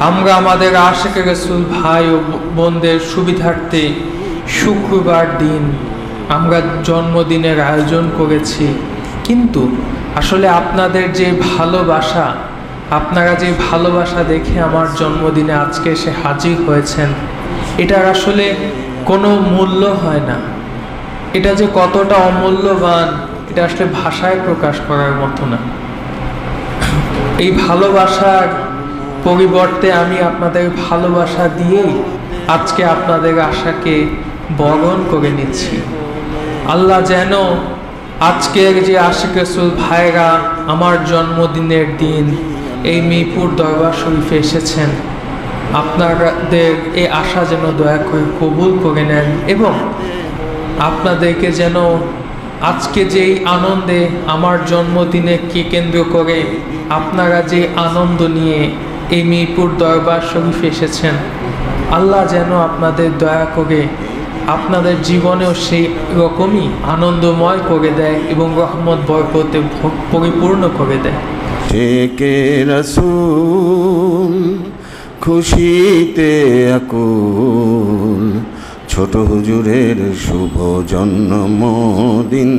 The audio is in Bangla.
আমরা আমাদের আশিক রাসূল ভাই ও বোনদের সুবিধার্থে শুক্রবার দিন আমরা জন্মদিনের আয়োজন করেছি, কিন্তু আসলে আপনাদের যে ভালোবাসা, আপনারা যে ভালোবাসা দেখে আমার জন্মদিনে আজকে এসে হাজির হয়েছেন, এটার আসলে কোনো মূল্য হয় না। এটা যে কতটা অমূল্যবান, এটা আসলে ভাষায় প্রকাশ করার মতো না। এই ভালোবাসার পরিবর্তে আমি আপনাদের ভালোবাসা দিয়েই আজকে আপনাদের আশাকে বরণ করে নিচ্ছি। আল্লাহ যেন আজকের যে আশিক রাসূল ভাইরা আমার জন্মদিনের দিন এই মিরপুর দরবার শরীফে এসেছেন, আপনাদের এই আশা যেন দয়া করে কবুল করে নেন, এবং আপনাদেরকে যেন আজকে যেই আনন্দে আমার জন্মদিনকে কেন্দ্র করে আপনারা যে আনন্দ নিয়ে এই মিরপুর দরবার শরীফে এসেছেন, আল্লাহ যেন আপনাদের দয়া করে আপনাদের জীবনেও সেই রকমই আনন্দময় করে দেয় এবং রহমত বরকতে পরিপূর্ণ করে দেয়। থেকে রাসূল খুশিতে আকুল, ছোট হুজুরের শুভ জন্মদিন।